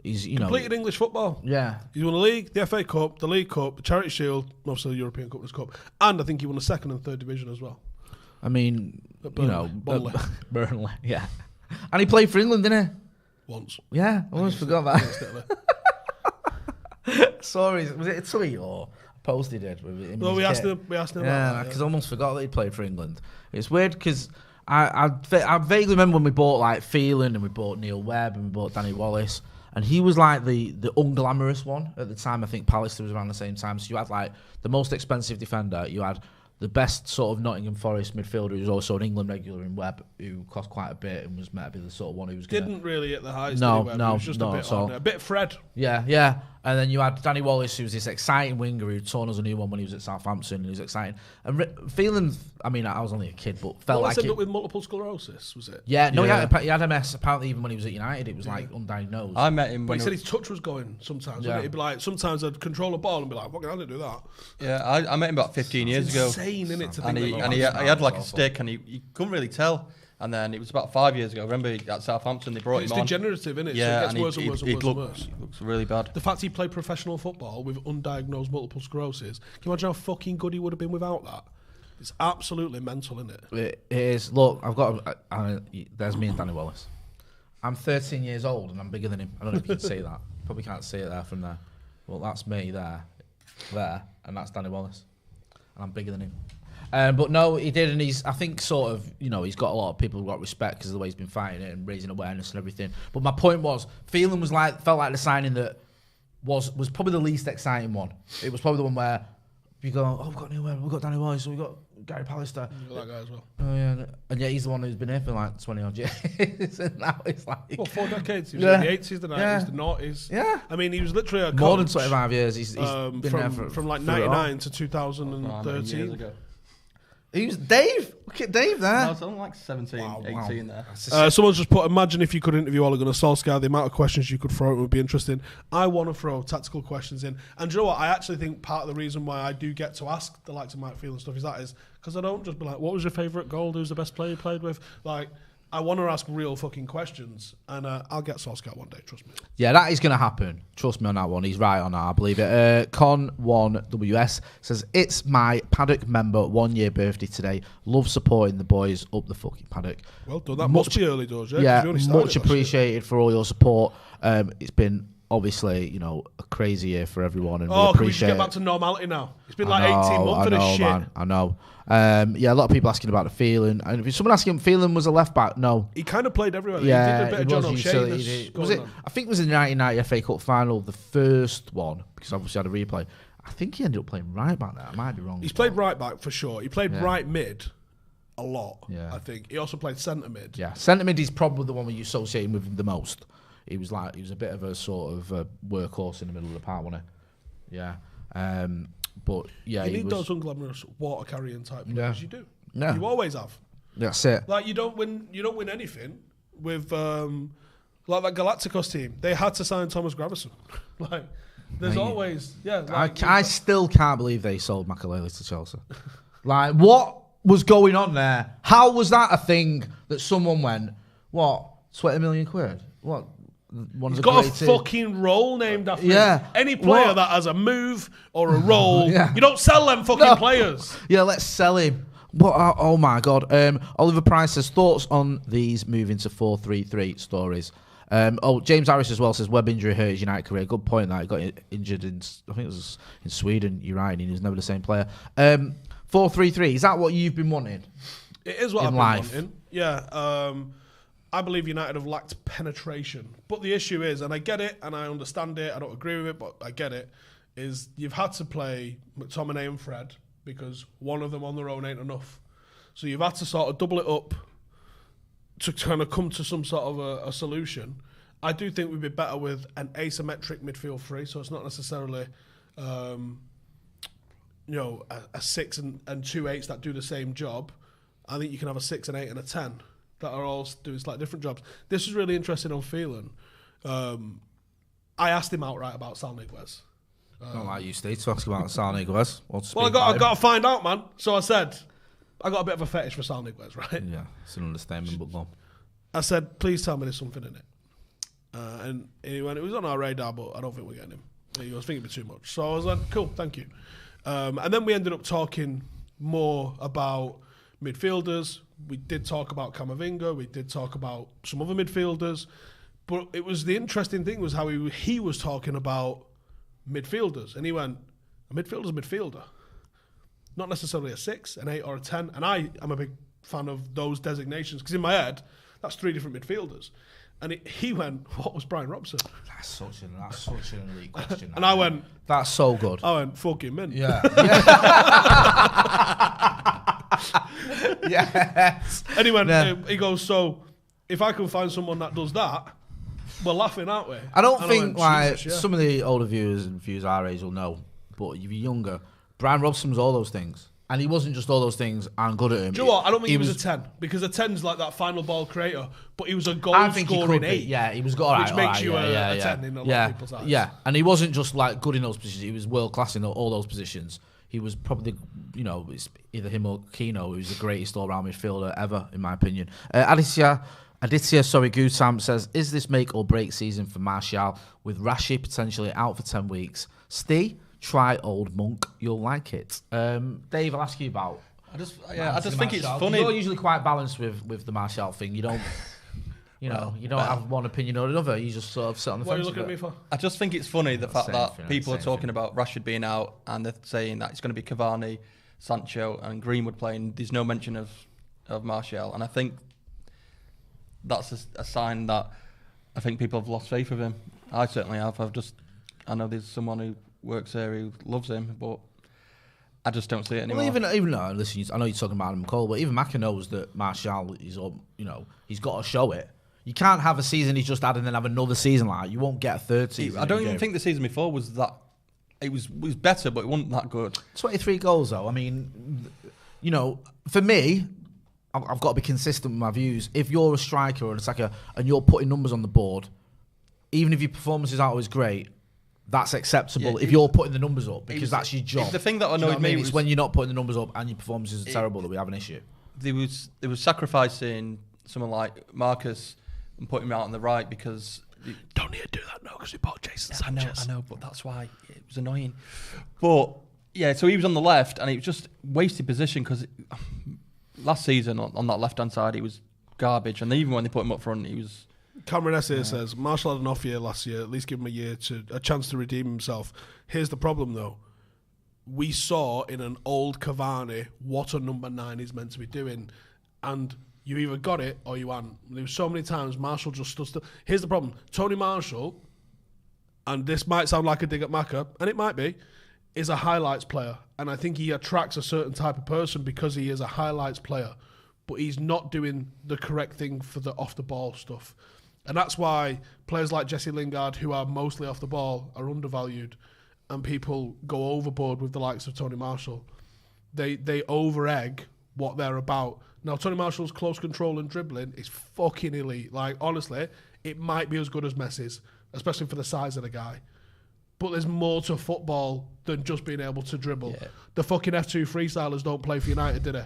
He's, completed English football. Yeah. He won the league, the FA Cup, the League Cup, the Charity Shield, obviously the European Cup was Cup, and I think he won the 2nd and 3rd division as well. Burnley, yeah. And he played for England, didn't he? Once. Yeah, I almost forgot that. Sorry, was it a tweet or a post he did? No, we asked him. Yeah, because I almost forgot that he played for England. It's weird because I vaguely remember when we bought like Phelan and we bought Neil Webb and we bought Danny Wallace, and he was like the unglamorous one at the time. I think Pallister was around the same time. So you had like the most expensive defender. You had the best sort of Nottingham Forest midfielder, who was also an England regular in Webb, who cost quite a bit and was meant to be the sort of one who was didn't really hit the highest. No, It was just a bit Fred. Yeah. And then you had Danny Wallace, who was this exciting winger who'd torn us a new one when he was at Southampton, and he was exciting. And Phelan, I was only a kid, but felt like ended up with multiple sclerosis, was it? Yeah, no, he had MS. Apparently, even when he was at United, it was like undiagnosed. I met him. But he said his touch was going sometimes. Yeah. He'd be like, sometimes I'd control a ball and be like, "Fucking, I didn't do that." Yeah, I met him about 15 years ago. Insane, isn't it? And he had like a stick, and he couldn't really tell. And then it was about 5 years ago. Remember at Southampton, they brought him on. It's degenerative, isn't it? Yeah, so it gets worse and worse. He looks really bad. The fact he played professional football with undiagnosed multiple sclerosis, can you imagine how fucking good he would have been without that? It's absolutely mental, isn't it? It is. Look, there's me and Danny Wallace. I'm 13 years old and I'm bigger than him. I don't know if you can see that. Probably can't see it there from there. Well, that's me there, and that's Danny Wallace. And I'm bigger than him. But no, he did, and I think sort of, he's got a lot of people who got respect because of the way he's been fighting it and raising awareness and everything. But my point was, Phelan felt like the signing that was probably the least exciting one. It was probably the one where you go, we've got Neil Webb, we've got Danny Wallace, we've got Gary Pallister. You've got that guy as well. Oh yeah, and he's the one who's been here for like 20 odd years, and now it's like 4 decades. He was in the 80s, the 90s, the 90s. Yeah, he was literally a more than 25 years. He's been there from like 99 to 2013. Who's Dave? Look at Dave there. I was only like 17, 18 there. Someone's just put, imagine if you could interview Ole Gunnar Solskjaer, the amount of questions you could throw would be interesting. I want to throw tactical questions in. And do you know what? I actually think part of the reason why I do get to ask the likes of Mike Phelan stuff is because I don't just be like, what was your favourite goal? Who's the best player you played with? Like, I want to ask real fucking questions, and I'll get Solskjaer one day, trust me. Yeah, that is going to happen. Trust me on that one. He's right on that, I believe it. Con1WS says, it's my Paddock member 1 year birthday today. Love supporting the boys up the fucking Paddock. Well done. That must be early doors, yeah? Yeah, much appreciated for all your support. It's been obviously, a crazy year for everyone, and we appreciate can we just get back to normality now? It's been like 18 months of this shit. Man, I know. Yeah, a lot of people asking about the Phelan. And if someone asking, Phelan was a left back? No, he kind of played everywhere. Yeah, he did a bit of John O'Shea. I think it was in the 1990 FA Cup final, the first one, because obviously I had a replay. I think he ended up playing right back there. I might be wrong. He's played right back for sure. He played right mid a lot, I think. He also played centre mid. Yeah, centre mid is probably the one where you associate with him the most. He was a bit of a sort of workhorse in the middle of the park, wasn't he? Yeah. But yeah, you need those unglamorous water carrying type players. You do. Yeah. You always have. That's it. Like you don't win anything with like that Galacticos team. They had to sign Thomas Gravison. Like there's always I still can't believe they sold Makalele to Chelsea. Like what was going on there? How was that a thing that someone went, what, 20 million quid? What? He's got a fucking role named after him. Any player that has a move or a role, you don't sell them fucking players. Yeah, let's sell him. What? Oh my God. Oliver Price says, thoughts on these moving to 4-3-3 stories. James Harris as well says, web injury hurt his United career. Good point that he got injured in, I think it was in Sweden. You're right, and he was never the same player. 4-3-3, is that what you've been wanting? It is what I've been wanting. Yeah. I believe United have lacked penetration. But the issue is, and I get it, and I understand it, I don't agree with it, but I get it, is you've had to play McTominay and Fred because one of them on their own ain't enough. So you've had to sort of double it up to kind of come to some sort of a solution. I do think we'd be better with an asymmetric midfield three, so it's not necessarily a 6 and 2 8s that do the same job. I think you can have a 6, an 8 and a 10 that are all doing slightly different jobs. This was really interesting on Phelan. I asked him outright about Sal Niguez. Not like you, Steve, to ask about Sal Niguez. Well, I got to find out, man. So I said, I got a bit of a fetish for Sal Niguez, right? Yeah, it's an understatement, but no. I said, please tell me there's something in it. And he went, it was on our radar, but I don't think we're getting him. He was thinking it'd be too much. So I was like, cool, thank you. And then we ended up talking more about midfielders. We did talk about Camavinga. We did talk about some other midfielders. But it was the interesting thing was how he was talking about midfielders. And he went, a midfielder's a midfielder. Not necessarily a 6, an 8 or a 10. And I am a big fan of those designations because in my head, that's 3 different midfielders. And he went, what was Brian Robson? That's such an elite question. And I went, that's so good. I went, fucking mint. Yeah. Yes. And he went, he goes, so if I can find someone that does that, we're laughing, aren't we? I don't think some of the older viewers and viewers our age will know, but if you're younger, Brian Robson was all those things. And he wasn't just all those things and good at him. Do you know what? I don't think he was a 10 because a 10's like that final ball creator, but he was a goal scoring 8. Yeah, he was good. Which makes you a 10 in a lot of people's eyes. Yeah, and he wasn't just like good in those positions, he was world class in all those positions. He was probably, it's either him or Keno, who's the greatest all-round midfielder ever, in my opinion. Aditya Gutam says, is this make or break season for Martial with Rashi potentially out for 10 weeks? Steve? Try Old Monk, you'll like it. Dave, I'll ask you about. I just think it's funny. You're usually quite balanced with the Martial thing. You don't, you don't have one opinion or another. You just sort of sit on the fence. What are you looking at me for? I just think it's funny the fact that people are talking about Rashford being out and they're saying that it's going to be Cavani, Sancho, and Greenwood playing. There's no mention of Martial, and I think that's a sign that I think people have lost faith with him. I certainly have. I know there's someone who works there who loves him, but I just don't see it anymore. Well, even though, listen, I know you're talking about Adam Cole, but even Maka knows that Martial is, he's got to show it. You can't have a season he's just had and then have another season like that. You won't get a third season. I don't even think the season before was that. It was better, but it wasn't that good. 23 goals, though. I mean, for me, I've got to be consistent with my views. If you're a striker or an attacker and you're putting numbers on the board, even if your performance is not always great, that's acceptable if you're putting the numbers up because that's your job. The thing that annoyed me was when you're not putting the numbers up and your performance is terrible that we have an issue. There was sacrificing someone like Marcus and putting him out on the right because don't need to do that now because we bought Jason Sanchez. I know, but that's why it was annoying. But yeah, so he was on the left and it was just wasted position because last season on that left hand side he was garbage, and even when they put him up front, he was. Cameron Essay says, Marshall had an off year last year, at least give him a chance to redeem himself. Here's the problem though. We saw in an old Cavani what a number 9 is meant to be doing. And you either got it or you hadn't. There were so many times Marshall just stood still. Here's the problem. Tony Marshall, and this might sound like a dig at Macca, and it might be, is a highlights player, and I think he attracts a certain type of person because he is a highlights player, but he's not doing the correct thing for the off-the-ball stuff. And that's why players like Jesse Lingard, who are mostly off the ball, are undervalued, and people go overboard with the likes of Tony Marshall. They over-egg what they're about. Now, Tony Marshall's close control and dribbling is fucking elite. Like, honestly, it might be as good as Messi's, especially for the size of the guy. But there's more to football than just being able to dribble. Yeah. The fucking F2 freestylers don't play for United, do they?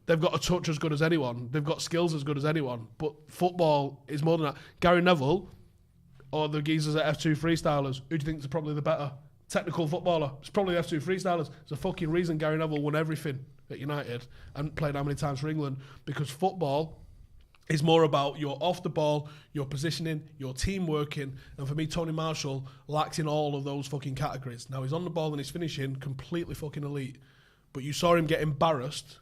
They've got a touch as good as anyone. They've got skills as good as anyone. But football is more than that. Gary Neville, or the geezers at F2 freestylers, who do you think is probably the better technical footballer? It's probably F2 freestylers. There's a fucking reason Gary Neville won everything at United and played how many times for England, because football is more about your off the ball, your positioning, your team working, and for me, Tony Marshall lacks in all of those fucking categories. Now, he's on the ball and he's finishing completely fucking elite, but you saw him get embarrassed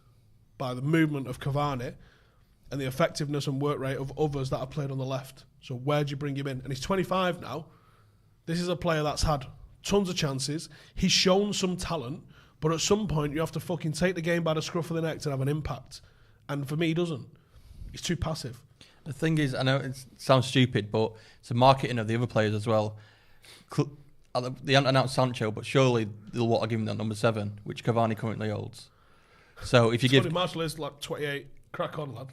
by the movement of Cavani and the effectiveness and work rate of others that have played on the left. So where do you bring him in? And he's 25 now. This is a player that's had tons of chances. He's shown some talent, but at some point you have to fucking take the game by the scruff of the neck to have an impact. And for me, he doesn't. He's too passive. The thing is, I know it sounds stupid, but it's the marketing of the other players as well. They haven't announced Sancho, but surely they'll want to give him that number 7, which Cavani currently holds. So if you give Marshall is like 28, crack on, lad.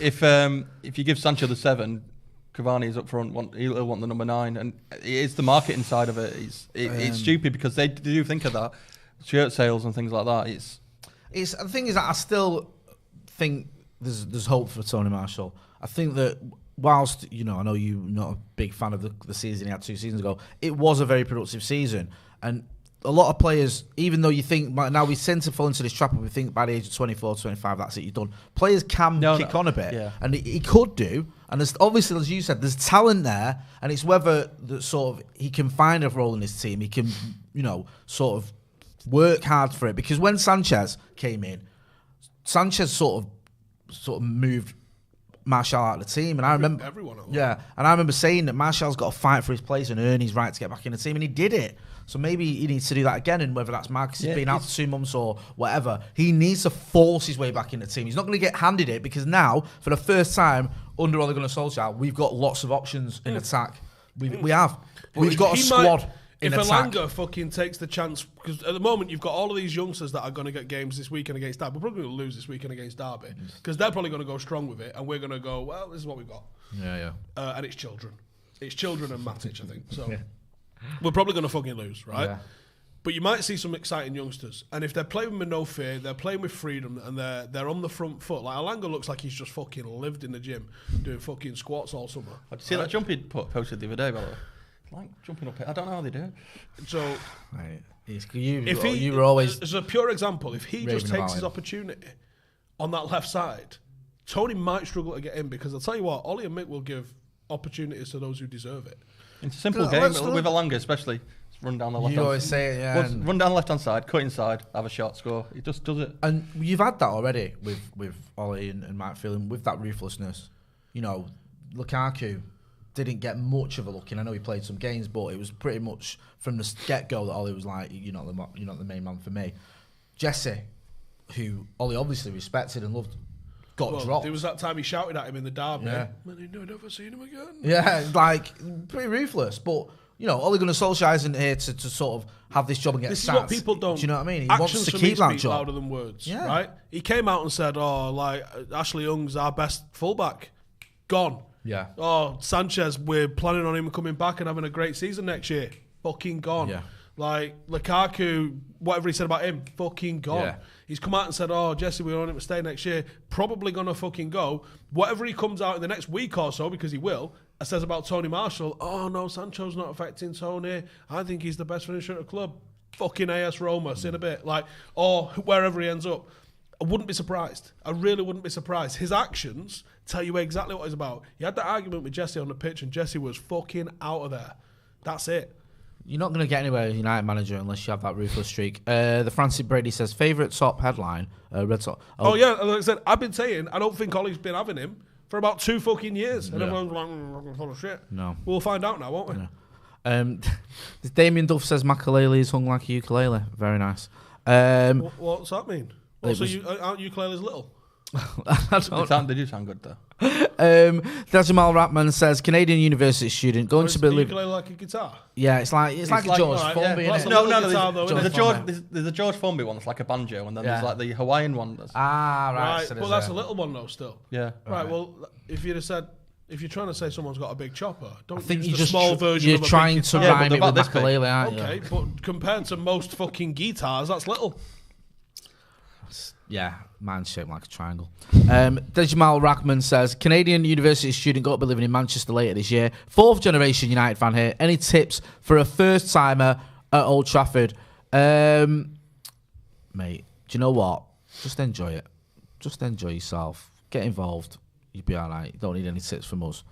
If you give Sancho the 7, Cavani's up front. He'll want the number 9, and it is the marketing side of it. It's stupid because they do think of that, shirt sales and things like that. It's the thing is that I still think there's hope for Tony Marshall. I think that whilst I know you're not a big fan of the season he had 2 seasons ago, it was a very productive season, and a lot of players, even though you think now we tend to fall into this trap and we think by the age of 24, 25, that's it, you're done. Players can kick on a bit, and he could do. And there's, obviously, as you said, there's talent there, and it's whether that sort of he can find a role in his team. He can, sort of work hard for it. Because when Sanchez came in, Sanchez sort of moved Martial out of the team, and I remember everyone. And I remember saying that Martial's got to fight for his place and earn his right to get back in the team, and he did it. So maybe he needs to do that again, and whether that's Marcus has been out for 2 months or whatever, he needs to force his way back in the team. He's not going to get handed it, because now, for the first time under Ole Gunnar Solskjaer, we've got lots of options in attack. We have. We've got a squad in attack. If Elanga fucking takes the chance, because at the moment you've got all of these youngsters that are going to get games this weekend against Derby. We're probably going to lose this weekend against Derby, because they're probably going to go strong with it, and we're going to go, well, this is what we've got. And it's children. It's children and Matic, I think. So we're probably going to fucking lose, right? Yeah. But you might see some exciting youngsters, and if they're playing with no fear, they're playing with freedom, and they're on the front foot. Like Elanga looks like he's just fucking lived in the gym doing fucking squats all summer. Did you see that jump he posted the other day, by the way? Like jumping up, I don't know how they do it. So, you were always. As a pure example, if he just takes his opportunity on that left side, Tony might struggle to get in, because I'll tell you what, Ollie and Mick will give opportunities to those who deserve it. It's a simple game with Elanga, especially. Run down the left. You always say it, yeah. Run down the left hand side, cut inside, have a shot, score. He just does it. And you've had that already with Ollie and Mike Phelan, with that ruthlessness. Lukaku didn't get much of a look in. I know he played some games, but it was pretty much from the get-go that Ollie was like, you're not the main man for me. Jesse, who Ollie obviously respected and loved, got dropped. There was that time he shouted at him in the derby. Yeah. Man, I've never seen him again. Yeah, pretty ruthless. But, Ole Gunnar Solskjaer isn't here to sort of have this job and get this stats. This is what people don't. Do you know what I mean? He Actions wants to keep that job. Louder than words, right? He came out and said, Ashley Young's our best fullback. Gone. Yeah. Oh, Sanchez, we're planning on him coming back and having a great season next year. Fucking gone. Yeah. Like, Lukaku, whatever he said about him, fucking gone. Yeah. He's come out and said, Jesse, we want him to stay next year. Probably going to fucking go. Whatever he comes out in the next week or so, because he will, says about Tony Marshall, no, Sancho's not affecting Tony. I think he's the best finisher at the club. Fucking AS Roma, see in a bit. Or wherever he ends up. I wouldn't be surprised. I really wouldn't be surprised. His actions tell you exactly what he's about. He had that argument with Jesse on the pitch, and Jesse was fucking out of there. That's it. You're not going to get anywhere as United manager unless you have that ruthless streak. The Francis Brady says, favourite top headline, Red Sox. Yeah, like I said, I've been saying, I don't think Ollie's been having him for about 2 fucking years. And everyone's like, full of shit. No. We'll find out now, won't we? Damien Duff says Makalele is hung like a ukulele. Very nice. What's that mean? So aren't ukuleles little? They do sound good though. Jamal Ratman says Canadian university student going to believe ukulele like a guitar. Yeah, it's like a George Formby. There's a George Formby one that's like a banjo, and then there's like the Hawaiian one. Right. But that's a little one though, still. Yeah. Right. Well, if you'd have said. If you're trying to say someone's got a big chopper, don't think use you the small version you're of a trying big to guitar. rhyme it with Makalele, aren't you? Okay, but compared to most fucking guitars, that's little. Yeah, mine's shaped like a triangle. Dejamal Rackman says, Canadian university student got to be living in Manchester later this year. 4th generation United fan here. Any tips for a first timer at Old Trafford? Mate, do you know what? Just enjoy it. Just enjoy yourself. Get involved. You'll be all right. You don't need any tips from us.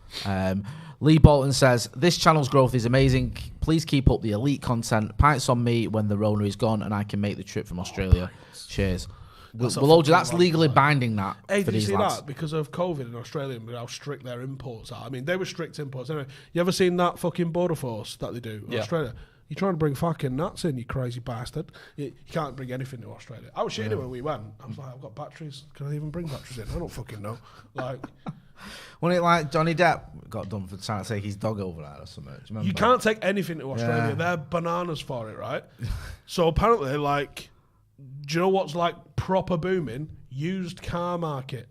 Lee Bolton says, this channel's growth is amazing. Please keep up the elite content. Pints on me when the Rona is gone and I can make the trip from Australia. Cheers. That's legally binding that. Hey, for did you these see lads. that? Because of COVID in Australia and how strict their imports are. I mean, they were strict imports. Anyway, you ever seen that fucking border force that they do in Australia? You're trying to bring fucking nuts in, you crazy bastard. You can't bring anything to Australia. I was shitting it when we went. I was like, I've got batteries. Can I even bring batteries in? I don't fucking know. Like, Wasn't it like Johnny Depp got done for trying to take his dog over there or something? Do you remember? You can't take anything to Australia. Yeah. They're bananas for it, right? So apparently, like, do you know what's like proper booming? Used car market.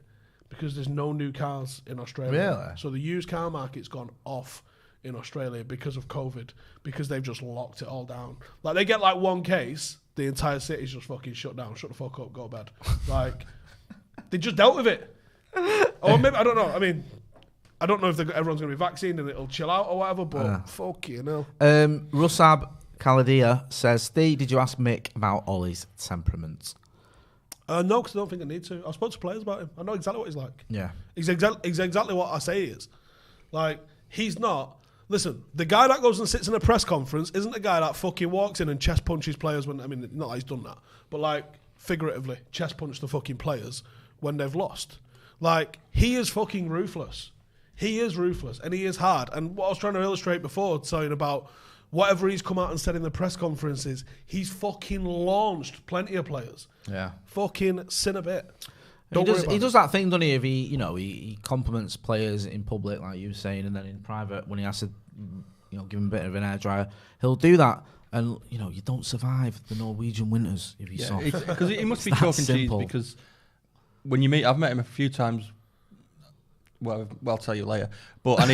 Because there's no new cars in Australia. Really? So the used car market's gone off in Australia because of COVID, because they've just locked it all down. Like, they get like one case, the entire city's just fucking shut down. Shut the fuck up, go to bed. Like, they just dealt with it. Or maybe, I don't know. I mean, I don't know if everyone's going to be vaccinated and it'll chill out or whatever, but fuck you know. Rusab Kaladia says, Steve, did you ask Mick about Ollie's temperament? No, because I don't think I need to. I've spoken to players about him. I know exactly what he's like. Yeah. He's exactly what I say he is. Like, he's not... Listen, the guy that goes and sits in a press conference isn't the guy that fucking walks in and chest punches players when... I mean, not like he's done that. But, like, figuratively, chest punch the fucking players when they've lost. Like, he is fucking ruthless. He is ruthless, and he is hard. And what I was trying to illustrate before, saying about whatever he's come out and said in the press conferences, he's fucking launched plenty of players. Yeah. Fucking sin a bit. He does that thing, doesn't he? If he compliments players in public, like you were saying, and then in private, when he has to, give him a bit of an air dryer, he'll do that. And, you don't survive the Norwegian winters if you're soft. Because he must be chalk and cheese, because when you meet, I've met him a few times. Well, I'll tell you later. But, and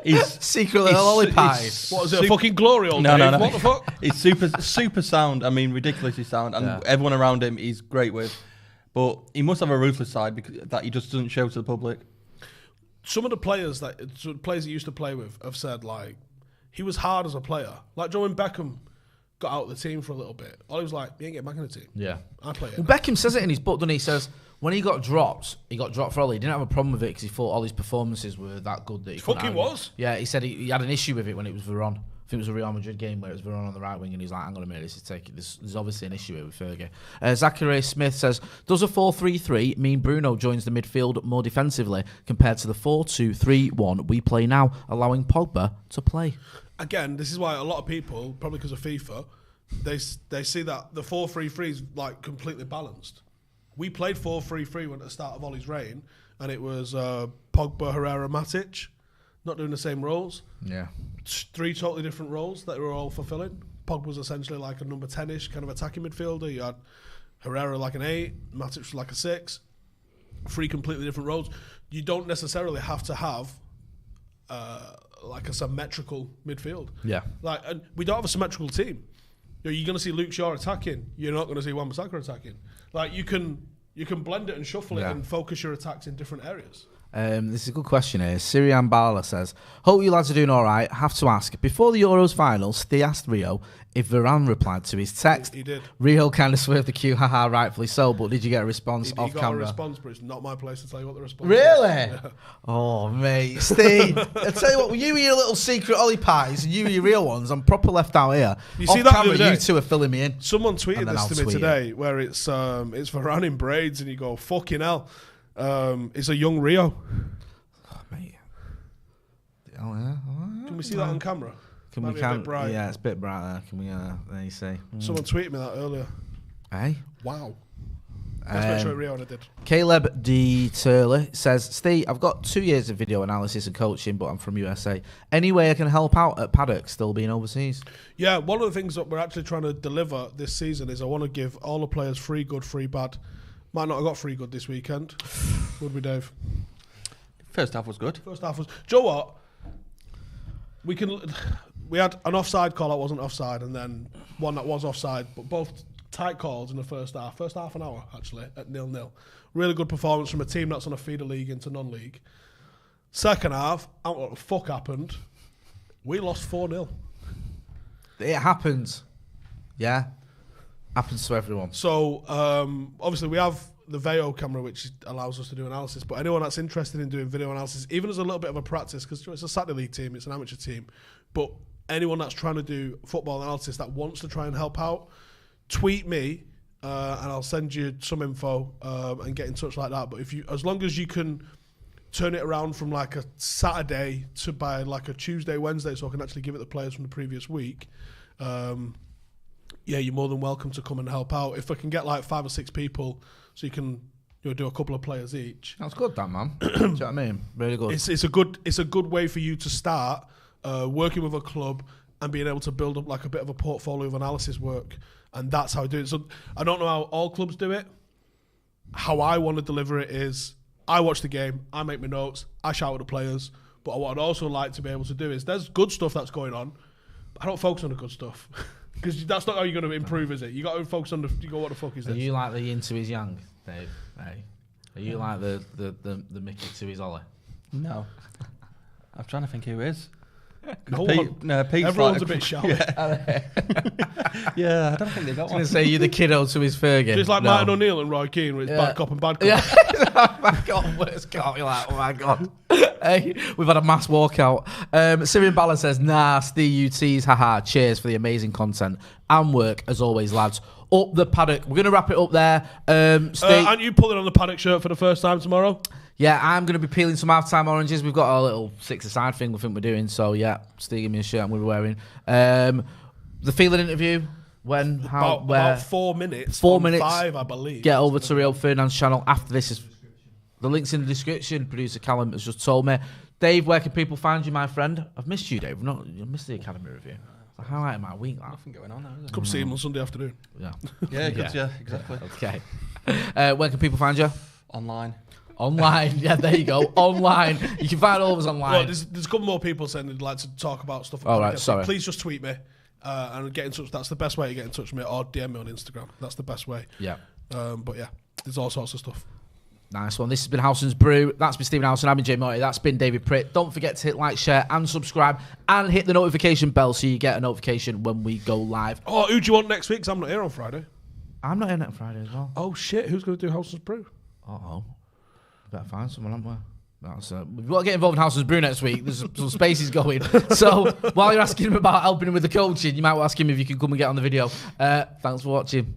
he's secretly a lollipie. What is it, a fucking glory hole? No. What the fuck? He's super sound. I mean, ridiculously sound. And everyone around him he's great with. But he must have a ruthless side that he just doesn't show to the public. Some Yeah. I play it. Well, Beckham says it in his book, doesn't he? He says when he got dropped for Ollie. He didn't have a problem with it because he thought Ollie's performances were that good that he fucking was. Yeah, he said he had an issue with it when it was Varane. I think it was a Real Madrid game where it was Varane on the right wing, and he's like, "I'm going to make this take it." There's obviously an issue here with Fergie. Zachary Smith says, "Does a 4-3-3 mean Bruno joins the midfield more defensively compared to the 4-2-3-1 we play now, allowing Pogba to play?" Again, this is why a lot of people, probably because of FIFA, they see that the 4-3-3 is like completely balanced. We played 4-3-3 at the start of Ollie's reign, and it was Pogba, Herrera, Matic, not doing the same roles. Yeah. 3 totally different roles that they were all fulfilling. Pogba was essentially like a number 10-ish kind of attacking midfielder. You had Herrera like an 8, Matic was like a 6. 3 completely different roles. You don't necessarily have to have like a symmetrical midfield. Yeah. Like, and we don't have a symmetrical team. You're going to see Luke Shaw attacking. You're not going to see Wan-Bissaka attacking. Like, you can blend it and shuffle it and focus your attacks in different areas. This is a good question here. Sirian Bala says, hope you lads are doing all right. Have to ask, before the Euros final, Steve asked Rio if Varane replied to his text. He did. Rio kind of swerved the cue, haha, rightfully so, but did you get a response off camera? He got a response, but it's not my place to tell you what the response Really? Yeah. Oh, mate. Steve, I tell you what, you and your little secret Ollie pies and you and your real ones, I'm proper left out here. You off see that camera, the other day? you two are filling me in. Someone tweeted this to me today, where it's Varane in braids, and you go, fucking hell. It's a young Rio. Mate. Oh, yeah. Can we see that on camera? Can Might we be a bit bright. Yeah, it's a bit bright there. Can we? There you see. Someone tweeted me that earlier. Hey. Wow. Let's make sure Rio did. Caleb D. Turley says, Steve, I've got 2 years of video analysis and coaching, but I'm from USA. Any way I can help out at Paddock, still being overseas? Yeah, one of the things that we're actually trying to deliver this season is I want to give all the players free good, free bad. Might not have got free good this weekend. Would we, Dave? First half was good. First half was... Do you know what? We had an offside call that wasn't offside, and then one that was offside, but both tight calls in the first half. First half an hour, actually, at 0-0. Really good performance from a team that's on a feeder league into non-league. Second half, I don't know what the fuck happened. We lost 4-0. It happens. Yeah. Happens to everyone. So, obviously, we have the Veo camera, which allows us to do analysis, but anyone that's interested in doing video analysis, even as a little bit of a practice, because it's a Saturday league team, it's an amateur team, but anyone that's trying to do football analysis that wants to try and help out, tweet me and I'll send you some info and get in touch like that. But as long as you can turn it around from like a Saturday to by like a Tuesday, Wednesday, so I can actually give it the players from the previous week, you're more than welcome to come and help out. If I can get like 5 or 6 people, so you can do a couple of players each. That's good, that man. Do you know what I mean? Really good. It's a good way for you to start working with a club and being able to build up like a bit of a portfolio of analysis work. And that's how I do it. So I don't know how all clubs do it. How I want to deliver it is I watch the game, I make my notes, I shout at the players. But what I'd also like to be able to do is there's good stuff that's going on. But I don't focus on the good stuff. Because that's not how you're going to improve, is it? You got to focus on you go, what the fuck is this? Are you like the yin to his yang, Dave? Hey. Are you like the Mickey to his Ollie? No. I'm trying to think who is. No one. Pete's everyone's like a bit shy. Yeah, I don't think they got I was one. going to say you're the kiddo to his Fergie. It's like Martin O'Neill and Roy Keane, where it's bad cop and bad cop. Yeah. Oh my God, worst cop. You're like, oh my God. Hey, we've had a mass walkout. Syrian Ballard says, nah, Steve UTs, haha, cheers for the amazing content and work, as always, lads. Up the Paddock. We're going to wrap it up there. Aren't you pulling on the Paddock shirt for the first time tomorrow? Yeah, I'm going to be peeling some half-time oranges. We've got a little 6-a-side thing we think we're doing. So, yeah, Steve, give me a shirt I'm going to be wearing. The Phelan interview, when, how, where? About 4 minutes. 4 minutes. 5, I believe. Get over to Rio Ferdinand's channel after this. The link's in the description. Producer Callum has just told me. Dave, where can people find you, my friend? I've missed you, Dave. I've missed the Academy review. It's the highlight of my week, that. Nothing going on there, is it? Come see him on Sunday afternoon. Yeah. Yeah, exactly. Okay. Where can people find you? Online. Online. Yeah, there you go. Online. You can find all of us online. Well, there's a couple more people saying they'd like to talk about stuff. All right, sorry. Please just tweet me and get in touch. That's the best way to get in touch with me, or DM me on Instagram. That's the best way. Yeah. But yeah, there's all sorts of stuff. Nice one. This has been Howson's Brew. That's been Stephen Howson. I've been Jay Morty. That's been David Pritt. Don't forget to hit like, share, and subscribe, and hit the notification bell so you get a notification when we go live. Oh, who do you want next week? 'Cause I'm not here on Friday. I'm not in on Friday as well. Oh shit! Who's going to do Howson's Brew? Uh-oh. Better find someone, haven't we? We've got to get involved in Howson's Brew next week. There's some spaces going. So while you're asking him about helping him with the coaching, you might ask him if you can come and get on the video. Thanks for watching.